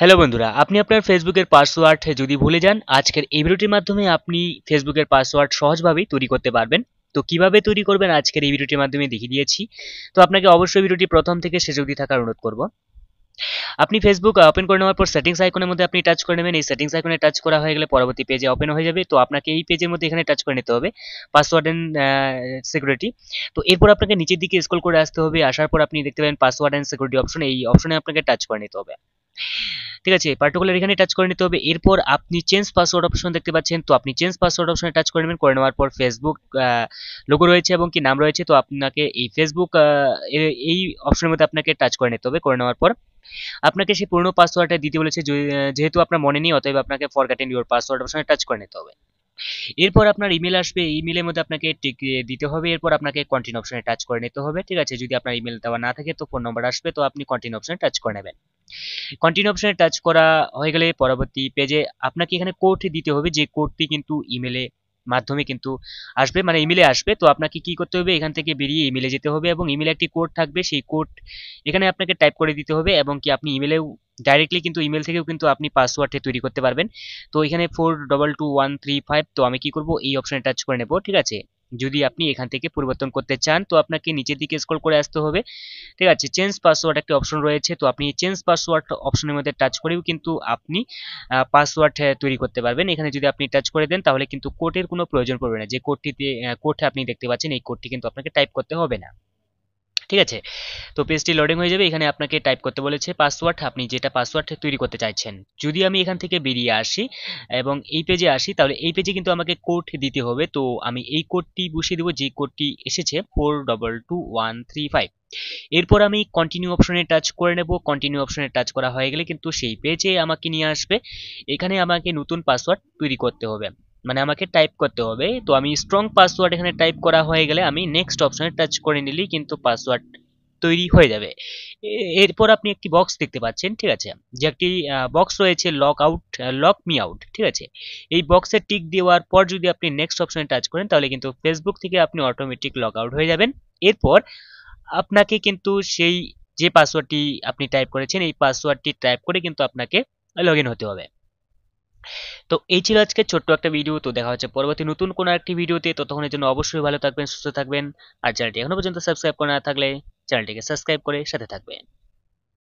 Hello বন্ধুরা, আপনি আপনার ফেসবুকের পাসওয়ার্ড যদি ভুলে যান, আজকের এই ভিডিওটির মাধ্যমে আপনি ফেসবুকের পাসওয়ার্ড সহজভাবেই তৈরি করতে পারবেন। তো কিভাবে তৈরি করবেন আজকের এই ভিডিওটির মাধ্যমে দেখিয়ে দিয়েছি। তো আপনাকে অবশ্যই ভিডিওটি প্রথম থেকে শেষ অবধি থাকার অনুরোধ করব। আপনি ফেসবুক ওপেন করে নেওয়ার পর সেটিংস আইকনের মধ্যে আপনি টাচ করে নেবেন। এই সেটিংস আইকনে টাচ করা হয়ে গেলে পরবর্তী পেজে ওপেন হয়ে যাবে। তো আপনাকে এই পেজের মধ্যে এখানে টাচ করে নিতে হবে পাসওয়ার্ড এন্ড সিকিউরিটি। তো এরপর আপনাকে নিচের দিকে স্ক্রল করে আসতে হবে। আসার পর আপনি দেখতে পাবেন পাসওয়ার্ড এন্ড সিকিউরিটি অপশন। এই অপশনে আপনাকে টাচ করে নিতে হবে। ঠিক আছে, পার্টিকুলার এখানে টাচ করে নিতে হবে। এরপর আপনি চেঞ্জ পাসওয়ার্ড অপশন দেখতে পাচ্ছেন, তো আপনি চেঞ্জ পাসওয়ার্ড অপশনে টাচ করে নেবেন। করে নেওয়ার পর ফেসবুক লোগো রয়েছে এবং কি নাম রয়েছে, তো আপনাকে এই ফেসবুক এই অপশনের মধ্যে আপনাকে টাচ করে নিতে হবে। করে নেওয়ার পর আপনাকে সেই পুরনো পাসওয়ার্ডটা দিতে বলেছে, যেহেতু আপনার মনে নেই অতএব আপনাকে ফরগেটেন ইউর পাসওয়ার্ড অপশনে টাচ করে নিতে হবে। এরপর আপনার ইমেল আসবে, এই ইমেলের মধ্যে আপনাকে টিক দিতে হবে। এরপর আপনাকে কন্টিনিউ অপশনে টাচ করে নিতে হবে। ঠিক আছে, যদি আপনার ইমেল দেওয়া না থাকে তো ফোন নম্বর আসবে, তো আপনি কন্টিনিউ অপশনে টাচ করে নেবেন। কন্টিনিউ অপশনে টাচ করা হয়ে গেলে পরবর্তী পেজে আপনাকে এখানে কোড দিতে হবে, যে কোডটি কিন্তু ইমেলে মাধ্যমে কিন্তু আসবে, মানে ইমেলে আসবে। তো আপনাকে কি করতে হবে, এখান থেকে বেরিয়ে ইমেলে যেতে হবে এবং ইমেলে একটি কোড থাকবে, সেই কোড এখানে আপনাকে টাইপ করে দিতে হবে এবং কি আপনি ইমেলেও ডাইরেক্টলি কিন্তু ইমেল থেকেও কিন্তু আপনি পাসওয়ার্ডটি তৈরি করতে পারবেন। তো এখানে 422135, তো আমি কি করব, এই অপশনে টাচ করে নেব। ঠিক আছে, যদি আপনি এখান থেকে পরিবর্তন করতে চান তো আপনাকে নিচের দিকে স্ক্রল করে আসতে হবে। ঠিক আছে, চেঞ্জ পাসওয়ার্ড একটা অপশন রয়েছে, তো আপনি চেঞ্জ পাসওয়ার্ড অপশনের মধ্যে টাচ করেও কিন্তু আপনি পাসওয়ার্ড তৈরি করতে পারবেন। এখানে যদি আপনি টাচ করে দেন তাহলে কিন্তু কোডের কোনো প্রয়োজন পড়বে না। যে কোডটিতে কোড আপনি দেখতে পাচ্ছেন এই কোডটি কিন্তু আপনাকে টাইপ করতে হবে না। ঠিক আছে, তো পেজটি লোডিং হয়ে যাবে। এখানে আপনাকে টাইপ করতে বলেছে পাসওয়ার্ড, আপনি যেটা পাসওয়ার্ড তৈরি করতে চাইছেন। যদি আমি এখান থেকে বেরিয়ে আসি এবং এই পেজে আসি, তাহলে এই পেজে কিন্তু আমাকে কোড দিতে হবে। তো আমি এই কোডটি বসিয়ে দেবো, যে কোডটি এসেছে 422135। এরপর আমি কন্টিনিউ অপশনে টাচ করে নেব। কন্টিনিউ অপশনে টাচ করা হয়ে গেলে কিন্তু সেই পেজে আমাকে নিয়ে আসবে। এখানে আমাকে নতুন পাসওয়ার্ড তৈরি করতে হবে, মানে আমাকে টাইপ করতে হবে। তো আমি স্ট্রং পাসওয়ার্ড এখানে টাইপ করা হয়ে গেলে আমি নেক্সট অপশনে টাচ করে নিলেই কিন্তু পাসওয়ার্ড তৈরি হয়ে যাবে। এরপর আপনি একটি বক্স দেখতে পাচ্ছেন, ঠিক আছে, যে একটি বক্স রয়েছে lock out, lock me out. ঠিক আছে, এই বক্সে টিক দেওয়ার পর যদি আপনি নেক্সট অপশনে টাচ করেন তাহলে কিন্তু ফেসবুক থেকে আপনি অটোমেটিক লক আউট হয়ে যাবেন। এরপর আপনাকে কিন্তু সেই যে পাসওয়ার্ডটি আপনি টাইপ করেছেন এই পাসওয়ার্ডটি টাইপ করে কিন্তু আপনাকে লগ ইন হতে হবে। তো এই ছিল আজকে ছোট্ট একটা ভিডিও। তো দেখা হচ্ছে পরবর্তী নতুন কোনো একটি ভিডিওতে। ততক্ষণের জন্য অবশ্যই ভালো থাকবেন, সুস্থ থাকবেন। আর চ্যানেলটি এখনো পর্যন্ত সাবস্ক্রাইব করা না থাকলে চ্যানেলটিকে সাবস্ক্রাইব করে সাথে থাকবেন।